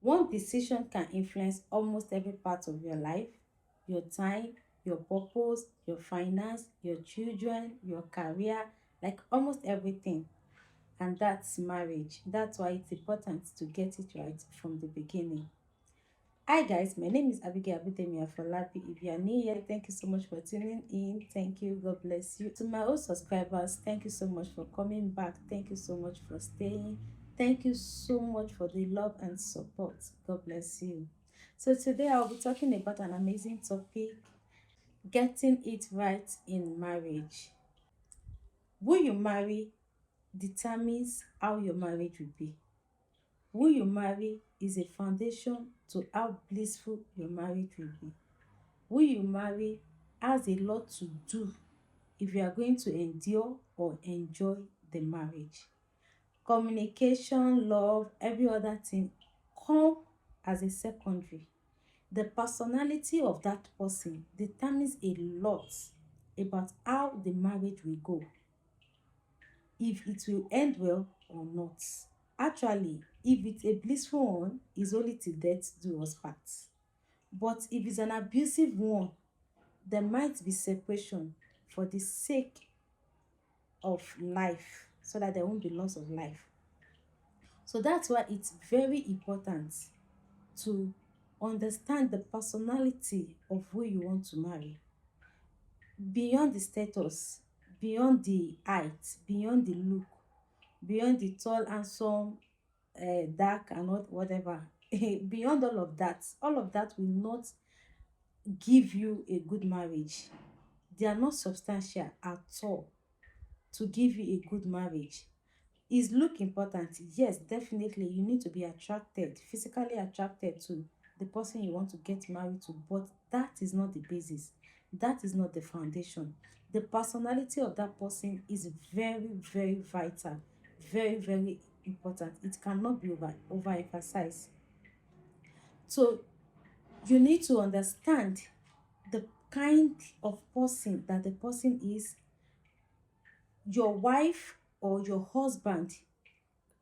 One decision can influence almost every part of your life, your time, your purpose, your finance, your children, your career, like almost everything. And that's marriage. That's why it's important to get it right from the beginning. Hi guys, my name is Abigail Afolabi. If you are new here, thank you so much for tuning in. Thank you. God bless you. To my old subscribers, thank you so much for coming back. Thank you so much for staying. Thank you so much for the love and support. God bless you. So today I'll be talking about an amazing topic, getting it right in marriage. Who you marry determines how your marriage will be. Who you marry is a foundation to how blissful your marriage will be. Who you marry has a lot to do if you are going to endure or enjoy the marriage. Communication, love, every other thing come as a secondary. The personality of that person determines a lot about how the marriage will go, if it will end well or not. Actually, if it's a blissful one, it's only till death do us part. But if it's an abusive one, there might be separation for the sake of life, so that there won't be loss of life. So that's why it's very important to understand the personality of who you want to marry, beyond the status, beyond the height, beyond the look, beyond the tall, handsome, dark and not whatever. Beyond all of that will not give you a good marriage. They are not substantial at all to give you a good marriage. Is look important? Yes, definitely. You need to be attracted, physically attracted to the person you want to get married to, but that is not the basis. That is not the foundation. The personality of that person is very, very vital, very, very important. It cannot be overemphasized. So you need to understand the kind of person that the person is. Your wife or your husband,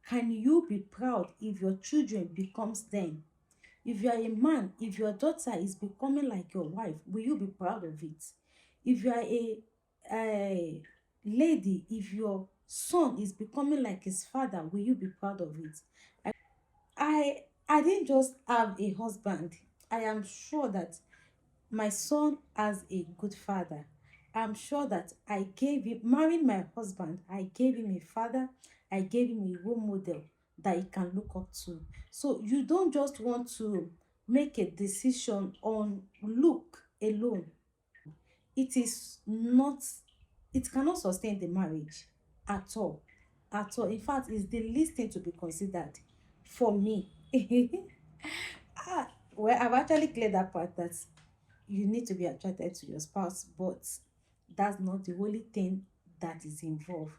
can you be proud if your children becomes them? If you are a man, if your daughter is becoming like your wife, will you be proud of it? If you are a lady, if your son is becoming like his father, will you be proud of it? I didn't just have a husband. I am sure that my son has a good father. I'm sure that I gave him, marrying my husband, I gave him a father, I gave him a role model that he can look up to. So you don't just want to make a decision on look alone. It is not, it cannot sustain the marriage at all. At all. In fact, it's the least thing to be considered for me. ah, well, I've actually cleared that part, that you need to be attracted to your spouse, but that's not the only thing that is involved.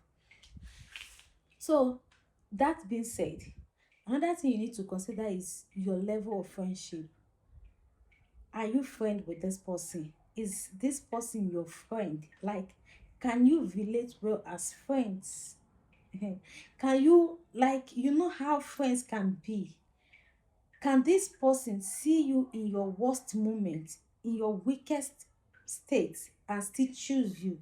So, that being said, another thing you need to consider is your level of friendship. Are you friend with this person? Is this person your friend? Like, can you relate well as friends? Can you, like, you know how friends can be? Can this person see you in your worst moment, in your weakest state, and still choose you?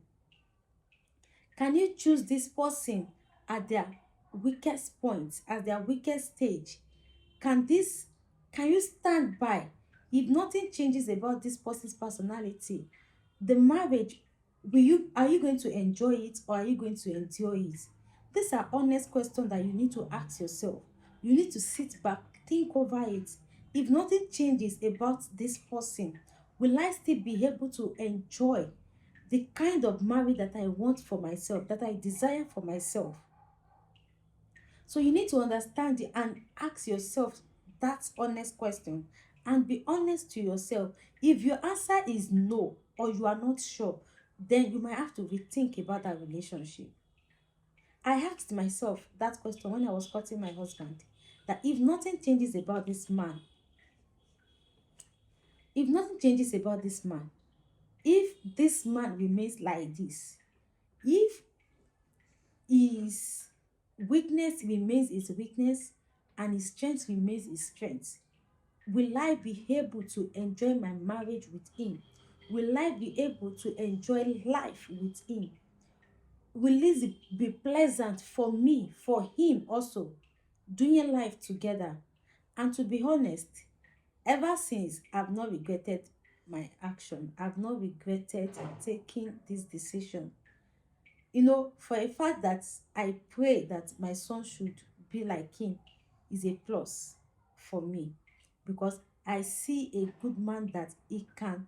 Can you choose this person at their weakest point, at their weakest stage? Can this, can you stand by if nothing changes about this person's personality? The marriage, will you, are you going to enjoy it or are you going to endure it? These are honest questions that you need to ask yourself. You need to sit back, think over it. If nothing changes about this person, will I still be able to enjoy the kind of marriage that I want for myself, that I desire for myself? So you need to understand it and ask yourself that honest question, and be honest to yourself. If your answer is no or you are not sure, then you might have to rethink about that relationship. I asked myself that question when I was courting my husband, that if nothing changes about this man, if nothing changes about this man, if this man remains like this, if his weakness remains his weakness and his strength remains his strength, Will I be able to enjoy my marriage with him? Will I be able to enjoy life with him? Will it be pleasant for me, for him also, doing life together? And to be honest, ever since, I've not regretted my action. I've not regretted taking this decision. For a fact that I pray that my son should be like him is a plus for me, because I see a good man that he can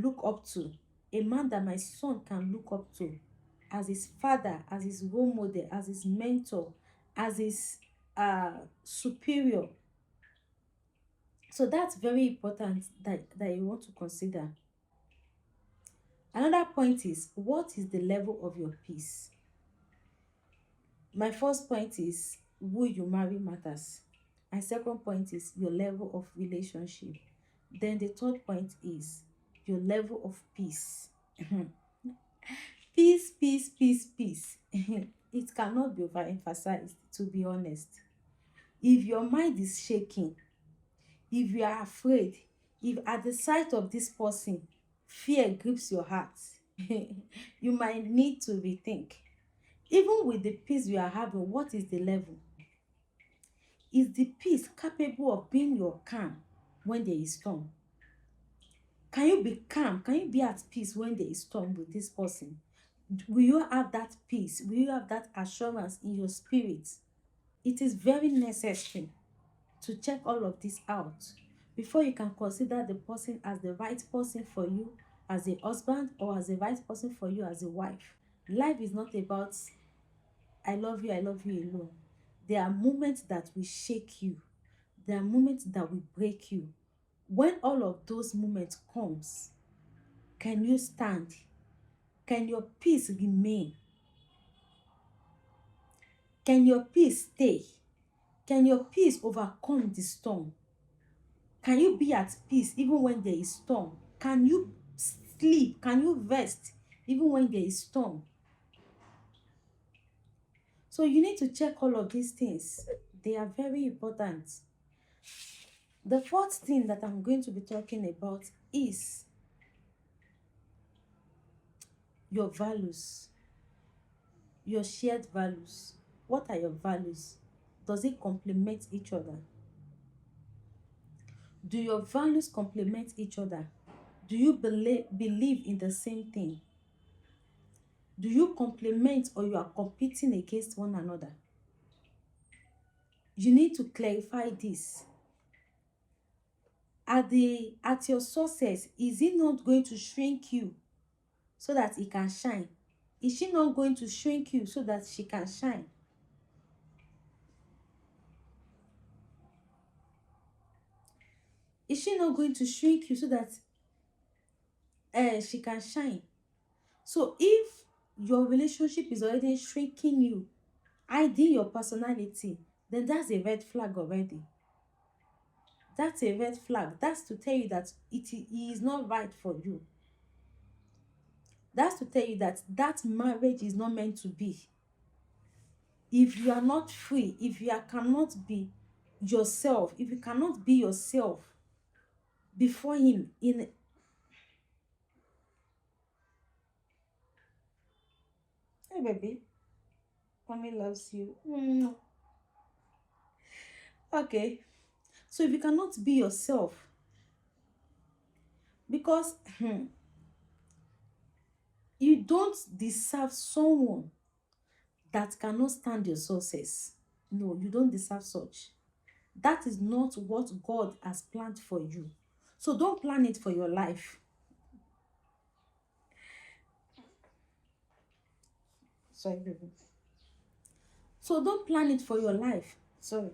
look up to, a man that my son can look up to as his father, as his role model, as his mentor, as his superior. So that's very important that you want to consider. Another point is, what is the level of your peace? My first point is, who you marry matters. My second point is your level of relationship. Then the third point is your level of peace. Peace, peace, peace, peace. It cannot be overemphasized, to be honest. If your mind is shaking, if you are afraid, if at the sight of this person fear grips your heart, you might need to rethink. Even with the peace you are having, what is the level? Is the peace capable of being your calm when there is storm? Can you be calm? Can you be at peace when there is storm with this person? Will you have that peace? Will you have that assurance in your spirit? It is very necessary to check all of this out before you can consider the person as the right person for you as a husband, or as the right person for you as a wife. Life is not about I love you alone. There are moments that will shake you. There are moments that will break you. When all of those moments comes, can you stand? Can your peace remain? Can your peace stay? Can your peace overcome the storm? Can you be at peace even when there is storm? Can you sleep? Can you rest even when there is storm? So you need to check all of these things. They are very important. The fourth thing that I'm going to be talking about is your values, your shared values. What are your values? Does it complement each other? Do your values complement each other? Do you believe in the same thing? Do you complement, or you are competing against one another? You need to clarify this. At your success, is it not going to shrink you so that it can shine? Is she not going to shrink you so that she can shine? Is she not going to shrink you so that she can shine? So if your relationship is already shrinking you, hiding your personality, then that's a red flag already. That's a red flag. That's to tell you that it is not right for you. That's to tell you that that marriage is not meant to be. If you are not free, if you cannot be yourself, if you cannot be yourself before him in hey baby, mommy loves you. Okay, so if you cannot be yourself, because you don't deserve someone that cannot stand your success. No, you don't deserve such. That is not what God has planned for you. So don't plan it for your life. Sorry, baby. So don't plan it for your life. Sorry.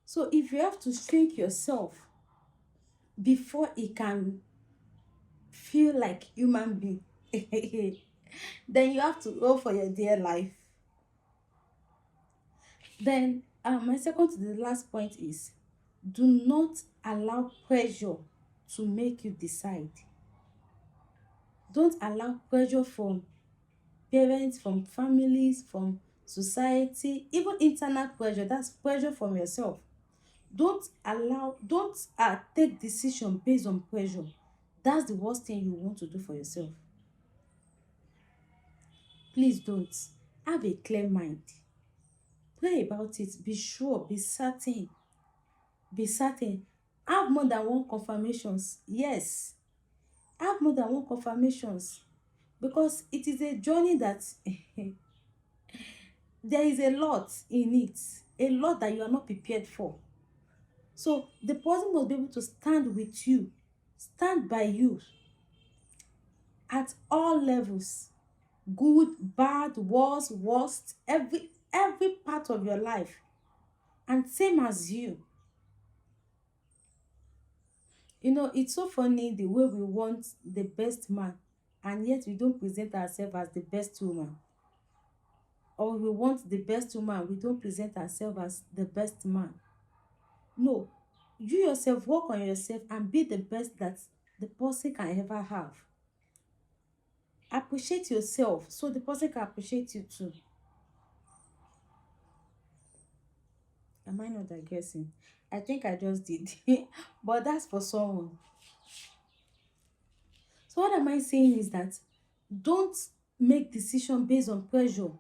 So if you have to shrink yourself before it can feel like human being, then you have to go for your dear life. Then my second to the last point is, do not allow pressure to make you decide. Don't allow pressure from parents, from families, from society, even internal pressure. That's pressure from yourself. Don't take decision based on pressure. That's the worst thing you want to do for yourself. Please don't. Have a clear mind. Pray about it. Be sure, be certain, be certain. Have more than one confirmations. Yes, have more than one confirmations, because it is a journey that there is a lot in it, a lot that you are not prepared for. So the person must be able to stand with you, stand by you at all levels, good, bad, worst, every part of your life, and same as you. You know, it's so funny the way we want the best man, and yet we don't present ourselves as the best woman. Or we want the best woman, we don't present ourselves as the best man. No, you yourself work on yourself and be the best that the person can ever have. Appreciate yourself so the person can appreciate you too. Am I not digressing? I think I just did. But that's for someone. So what am I saying is that don't make decision based on pressure,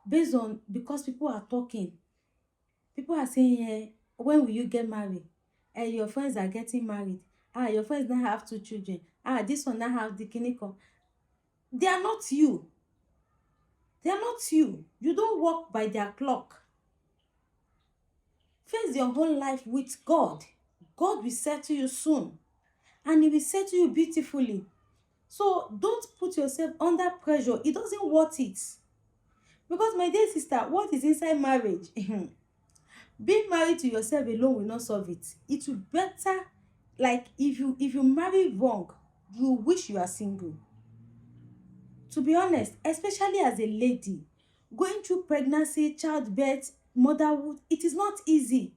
based on because people are talking. People are saying, when will you get married? Your friends are getting married. Your friends now have 2 children. This one now have the clinical. They are not you. They are not you. You don't work by their clock. Face your whole life with God. God will settle you soon, and He will settle you beautifully. So don't put yourself under pressure. It doesn't worth it. Because my dear sister, what is inside marriage? Being married to yourself alone will not solve it. It will better, like if you marry wrong, you wish you are single. To be honest, especially as a lady, going through pregnancy, childbirth, motherhood, it is not easy.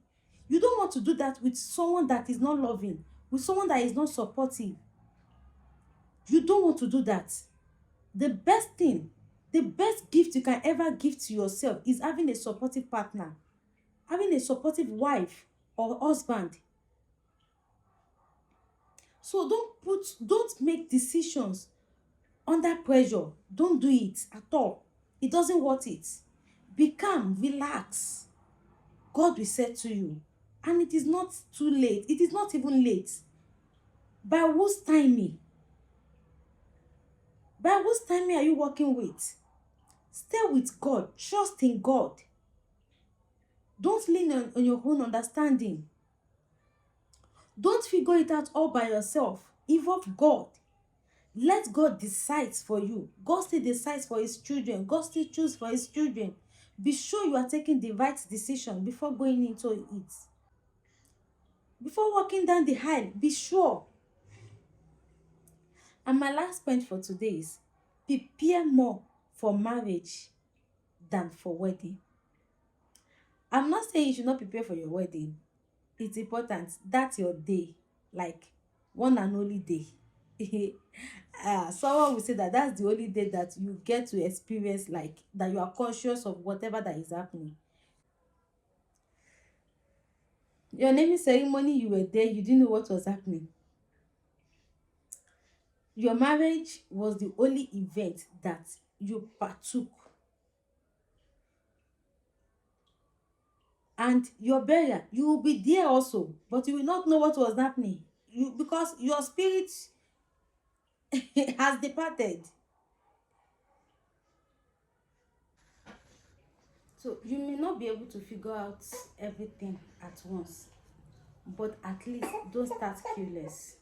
You don't want to do that with someone that is not loving, with someone that is not supportive. You don't want to do that. The best thing, the best gift you can ever give to yourself is having a supportive partner, having a supportive wife or husband. So don't make decisions under pressure. Don't do it at all. It doesn't worth it. Be calm, relax. God will say to you. And it is not too late. It is not even late. By whose timing? By whose timing are you working with? Stay with God. Trust in God. Don't lean on your own understanding. Don't figure it out all by yourself. Involve God. Let God decide for you. God still decides for His children. God still chooses for His children. Be sure you are taking the right decision before going into it. Before walking down the aisle, be sure. And my last point for today is prepare more for marriage than for wedding. I'm not saying you should not prepare for your wedding. It's important. That's your day, like one and only day. Someone will say that that's the only day that you get to experience, like that you are conscious of whatever that is happening. Your naming ceremony, you were there, you didn't know what was happening. Your marriage was the only event that you partook. And your burial, you will be there also, but you will not know what was happening. Because your spirit has departed. So you may not be able to figure out everything at once, but at least don't start clueless.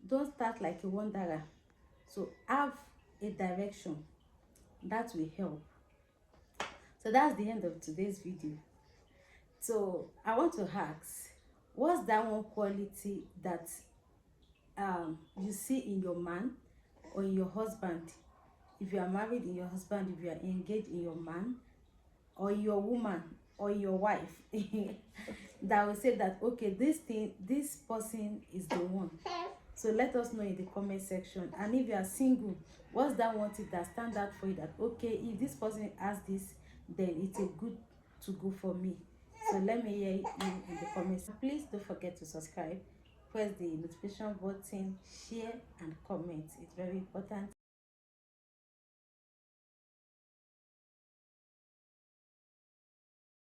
Don't start like a wanderer. So have a direction that will help. So that's the end of today's video. So I want to ask, what's that one quality that you see in your man or in your husband? If you are married, in your husband, if you are engaged, in your man, or your woman, or your wife, that will say that, okay, this person is the one. So let us know in the comment section. And if you are single, what's that one thing that stand out for you, that okay, if this person has this, then it's a good to go for me? So let me hear you in the comments. Please don't forget to subscribe, press the notification button, share and comment. It's very important.